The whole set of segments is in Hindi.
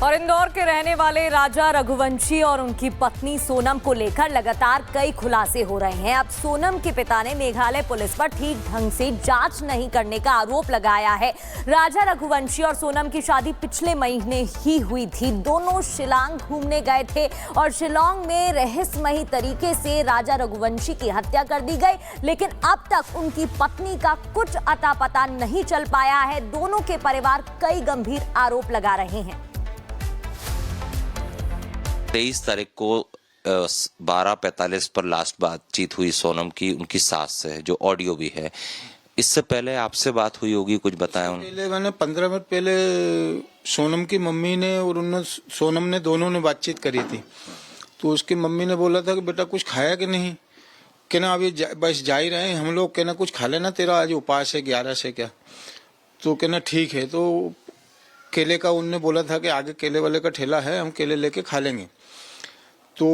और इंदौर के रहने वाले राजा रघुवंशी और उनकी पत्नी सोनम को लेकर लगातार कई खुलासे हो रहे हैं। अब सोनम के पिता ने मेघालय पुलिस पर ठीक ढंग से जांच नहीं करने का आरोप लगाया है। राजा रघुवंशी और सोनम की शादी पिछले महीने ही हुई थी। दोनों शिलांग घूमने गए थे और शिलांग में रहस्यमयी तरीके से राजा रघुवंशी की हत्या कर दी गई, लेकिन अब तक उनकी पत्नी का कुछ अता पता नहीं चल पाया है। दोनों के परिवार कई गंभीर आरोप लगा रहे हैं। 23 तारीख को 12:45 पर लास्ट बातचीत हुई सोनम की उनकी सास से, जो ऑडियो भी है। इससे पहले आपसे बात हुई होगी, कुछ बताया उन्होंने? पहले मैंने 15 मिनट पहले सोनम की मम्मी ने और सोनम ने दोनों ने बातचीत करी थी। तो उसकी मम्मी ने बोला था कि बेटा कुछ खाया कि नहीं, कि ना अभी बस जा ही रहे हैं हम लोग, कहना कुछ खा लेना, तेरा आज उपास है 11 से क्या। तो कहना ठीक है। तो केले का उनने बोला था कि आगे केले वाले का ठेला है, हम केले लेके खा लेंगे। तो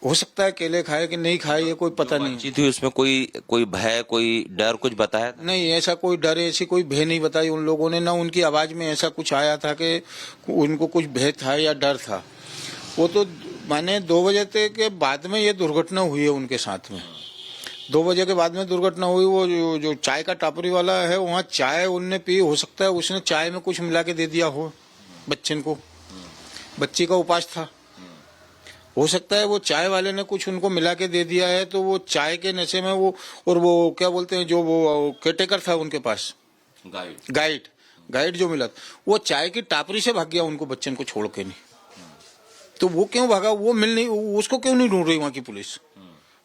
हो सकता है केले खाए कि नहीं खाए, ये कोई पता नहीं। थी उसमें कोई भय, कोई डर कुछ बताया? नहीं, ऐसा कोई डर, ऐसी कोई भय नहीं बताई उन लोगों ने। ना उनकी आवाज में ऐसा कुछ आया था कि उनको कुछ भय था या डर था। वो तो माने 2 बजे के बाद में ये दुर्घटना हुई है उनके साथ में। 2 बजे के बाद में दुर्घटना हुई। वो जो चाय का टापरी वाला है, वहाँ चाय उनने पी, हो सकता है उसने चाय में कुछ मिला के दे दिया हो बच्चन को। बच्ची का उपास था, हो सकता है वो चाय वाले ने कुछ उनको मिला के दे दिया है। तो वो चाय के नशे में वो, और वो क्या बोलते हैं, जो वो केटेकर था उनके पास, गाइड जो मिला, वो चाय की टापरी से भाग गया उनको, बच्चन को छोड़ के नहीं। तो वो क्यों भागा, वो मिल नहीं, उसको क्यों नहीं ढूंढ रही वहां की पुलिस?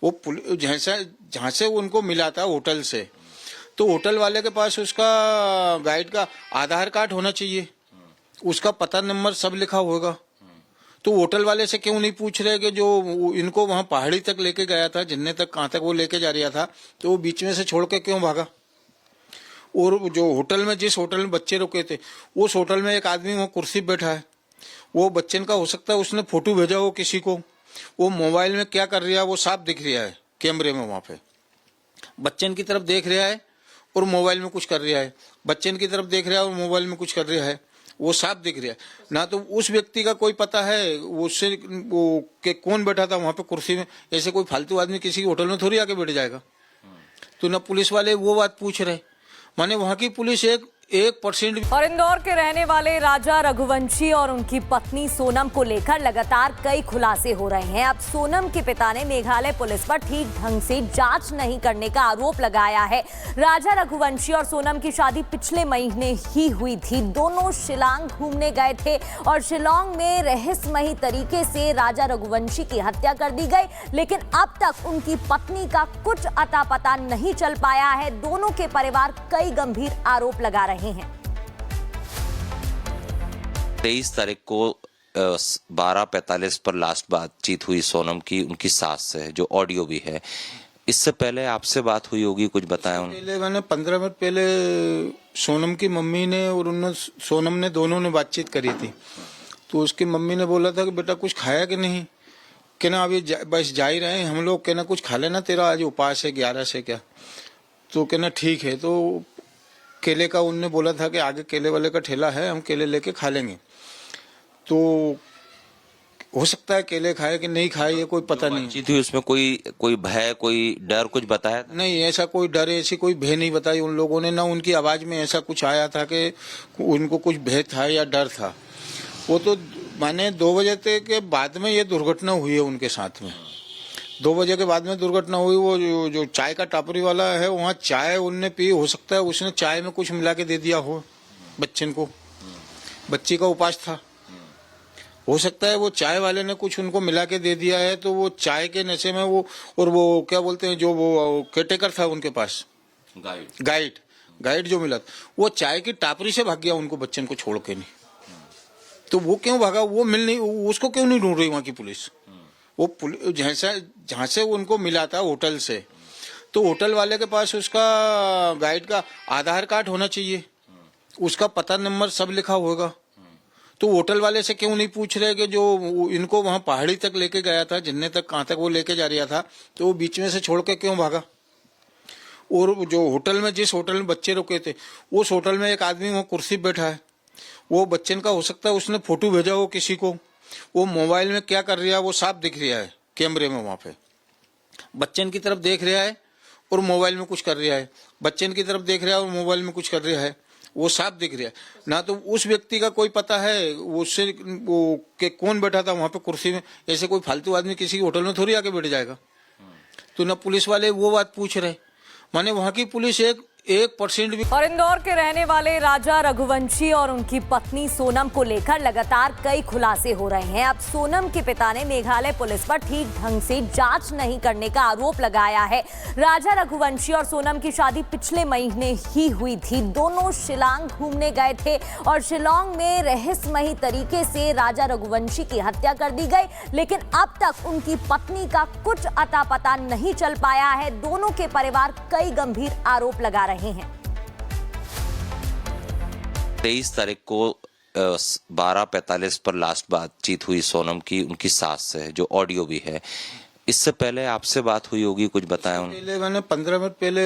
वो जहां से उनको मिला था होटल से, तो होटल वाले के पास उसका गाइड का आधार कार्ड होना चाहिए, उसका पता नंबर सब लिखा होगा। तो होटल वाले से क्यों नहीं पूछ रहे कि जो इनको वहां पहाड़ी तक लेके गया था, जिन्ने तक कहां तक वो लेके जा रहा था, तो वो बीच में से छोड़ के क्यों भागा? और जो होटल में, जिस होटल में बच्चे रुके थे, उस होटल में एक आदमी वहां कुर्सी पे बैठा है। वो बच्चन का हो सकता है उसने फोटो भेजा हो किसी को, वो मोबाइल में क्या कर रहा है वो साफ दिख रहा है कैमरे में। वहां पे बच्चन की तरफ देख रहा है और मोबाइल में कुछ कर रहा है, बच्चन की तरफ देख रहा है और मोबाइल में कुछ कर रहा है, वो साफ दिख रहा है ना। तो उस व्यक्ति का कोई पता है उससे वो कि कौन बैठा था वहां पे कुर्सी में? ऐसे कोई फालतू आदमी किसी होटल में थोड़ी आके बैठ जाएगा। तो ना पुलिस वाले वो बात पूछ रहे, माने वहां की पुलिस 1% और इंदौर के रहने वाले राजा रघुवंशी और उनकी पत्नी सोनम को लेकर लगातार कई खुलासे हो रहे हैं। अब सोनम के पिता ने मेघालय पुलिस पर ठीक ढंग से जांच नहीं करने का आरोप लगाया है। राजा रघुवंशी और सोनम की शादी पिछले महीने ही हुई थी। दोनों शिलांग घूमने गए थे और शिलांग में रहस्यमयी तरीके से राजा रघुवंशी की हत्या कर दी गई, लेकिन अब तक उनकी पत्नी का कुछ अता पता नहीं चल पाया है। दोनों के परिवार कई गंभीर आरोप लगा रहे हैं। 23 तारीख को 12:45 पर लास्ट बातचीत हुई सोनम की उनकी सास से, जो ऑडियो भी है। इससे पहले आपसे बात हुई होगी, कुछ बताया उन्होंने? पहले मैंने 15 मिनट पहले सोनम की मम्मी ने और सोनम ने दोनों ने बातचीत करी थी। तो उसकी मम्मी ने बोला था कि बेटा कुछ खाया कि नहीं, कि ना अभी बस जा ही रहे हैं हम लोग, कहना कुछ खा लेना, तेरा आज उपास है 11 से क्या। तो कहना ठीक है। तो केले का उनने बोला था कि आगे केले वाले का ठेला है, हम केले लेके खा लेंगे। तो हो सकता है केले खाए कि नहीं खाए, ये कोई पता नहीं। थी उसमें कोई भय, कोई डर कुछ बताया? नहीं, ऐसा कोई डर, ऐसी कोई भय नहीं बताई उन लोगों ने। ना उनकी आवाज में ऐसा कुछ आया था कि उनको कुछ भय था या डर था। वो तो माने 2 बजे के बाद में ये दुर्घटना हुई है उनके साथ में। 2 बजे के बाद में दुर्घटना हुई। वो जो चाय का टापरी वाला है, वहाँ चाय उनने पी, हो सकता है उसने चाय में कुछ मिला के दे दिया हो बच्चन को। बच्ची का उपास था, हो सकता है वो चाय वाले ने कुछ उनको मिला के दे दिया है। तो वो चाय के नशे में वो, और वो क्या बोलते हैं, जो वो केटेकर था उनके पास, गाइड जो मिला, वो चाय की टापरी से भाग गया उनको, बच्चन को छोड़ के नहीं। तो वो क्यों भागा, वो मिल नहीं, उसको क्यों नहीं ढूंढ रही वहां की पुलिस? वो जहां से उनको मिला था होटल से, तो होटल वाले के पास उसका गाइड का आधार कार्ड होना चाहिए, उसका पता नंबर सब लिखा होगा। तो होटल वाले से क्यों नहीं पूछ रहे कि जो इनको वहां पहाड़ी तक लेके गया था, जिन्ने तक कहां तक वो लेके जा रहा था, तो वो बीच में से छोड़ के क्यों भागा? और जो होटल में, जिस होटल में बच्चे रुके थे, उस होटल में एक आदमी वहां कुर्सी पे बैठा है। वो बच्चन का हो सकता है उसने फोटो भेजा हो किसी को, वो मोबाइल में क्या कर रहा है वो साफ दिख रहा है कैमरे में। वहां पे बच्चन की तरफ देख रहा है और मोबाइल में कुछ कर रहा है, बच्चन की तरफ देख रहा है और मोबाइल में कुछ कर रहा है, वो साफ दिख रहा है ना। तो उस व्यक्ति का कोई पता है उससे वो कि कौन बैठा था वहां पे कुर्सी में। ऐसे कोई फालतू आदमी किसी होटल में थोड़ी आके बैठ जाएगा। तो ना पुलिस वाले वो बात पूछ रहे, माने वहां की पुलिस 1% भी। और इंदौर के रहने वाले राजा रघुवंशी और उनकी पत्नी सोनम को लेकर लगातार कई खुलासे हो रहे हैं। अब सोनम के पिता ने मेघालय पुलिस पर ठीक ढंग से जांच नहीं करने का आरोप लगाया है। राजा रघुवंशी और सोनम की शादी पिछले महीने ही हुई थी। दोनों शिलांग घूमने गए थे और शिलांग में रहस्यमयी तरीके से राजा रघुवंशी की हत्या कर दी गई, लेकिन अब तक उनकी पत्नी का कुछ अता पता नहीं चल पाया है। दोनों के परिवार कई गंभीर आरोप लगा रहे हैं। 23 तारीख को 12:45 पर लास्ट बातचीत हुई सोनम की उनकी सास से, जो ऑडियो भी है। इससे पहले आपसे बात हुई होगी, कुछ बताया उन्होंने? पहले मैंने 15 मिनट पहले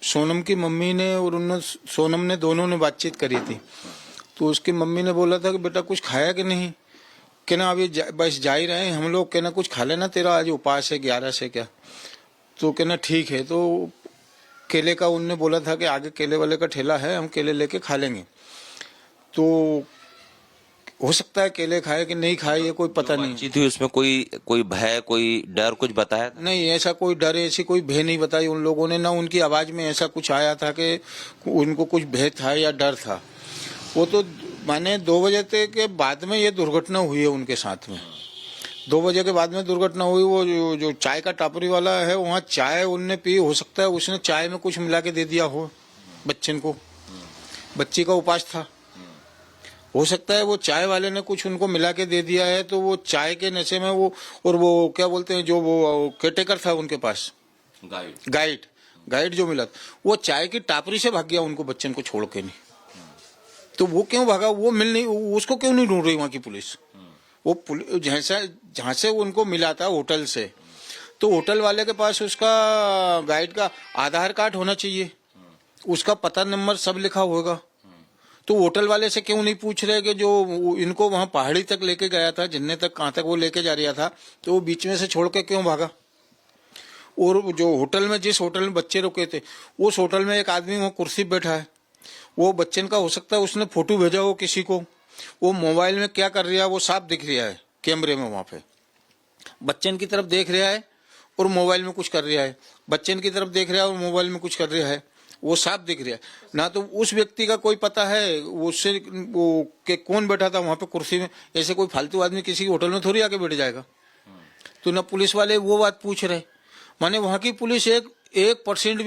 सोनम की मम्मी ने और सोनम ने दोनों ने बातचीत करी थी। तो उसकी मम्मी ने बोला था कि बेटा कुछ खाया कि नहीं, कि ना अभी बस जा ही रहे हैं हम लोग, के ना कुछ खा लेना, तेरा आज उपास है 11 से क्या। तो कहना ठीक है। तो केले का उनने बोला था कि आगे केले वाले का ठेला है, हम केले लेके खा लेंगे। तो हो सकता है केले खाए कि नहीं खाए ये कोई पता नहीं। बातचीत हुई उसमें कोई भय, कोई डर कुछ बताया था? नहीं, ऐसा कोई डर, ऐसी कोई भय नहीं बताई उन लोगों ने। ना उनकी आवाज में ऐसा कुछ आया था कि उनको कुछ भय था या डर था। वो तो माने 2 बजे के बाद में ये दुर्घटना हुई है उनके साथ में। 2 बजे के बाद में दुर्घटना हुई। वो जो चाय का टापरी वाला है वहाँ चाय उनने पी, हो सकता है उसने चाय में कुछ मिला के दे दिया हो बच्चन को। बच्ची का उपास था, हो सकता है वो चाय वाले ने कुछ उनको मिला के दे दिया है। तो वो चाय के नशे में वो, और वो क्या बोलते हैं जो वो केटेकर था उनके पास, गाइड जो मिला, वो चाय की टापरी से भाग गया उनको, बच्चन को छोड़ के नहीं। तो वो क्यों भागा, वो मिल नहीं, उसको क्यों नहीं ढूंढ रही वहां की पुलिस? वो जहां से उनको मिला था होटल से, तो होटल वाले के पास उसका गाइड का आधार कार्ड होना चाहिए, उसका पता नंबर सब लिखा होगा। तो होटल वाले से क्यों नहीं पूछ रहे कि जो इनको वहां पहाड़ी तक लेके गया था, जिन्ने तक कहां तक वो लेके जा रहा था, तो वो बीच में से छोड़ के क्यों भागा? और जो होटल में, जिस होटल में बच्चे रुके थे, उस होटल में एक आदमी वहां कुर्सी बैठा है, वो बच्चन का हो सकता है उसने फोटो भेजा हो किसी को, वो मोबाइल में क्या कर रहा है वो साफ दिख रहा है कैमरे में। वहां पे बच्चन की तरफ देख रहा है और मोबाइल में कुछ कर रहा है, बच्चन की तरफ देख रहा है और मोबाइल में कुछ कर रहा है, वो साफ दिख रहा है ना। तो उस व्यक्ति का कोई पता है उससे वो कि कौन बैठा था वहां पे कुर्सी में। ऐसे कोई फालतू आदमी किसी होटल में थोड़ी आके बैठ जाएगा। तो ना पुलिस वाले वो बात पूछ रहे, माने वहां की पुलिस 1% भी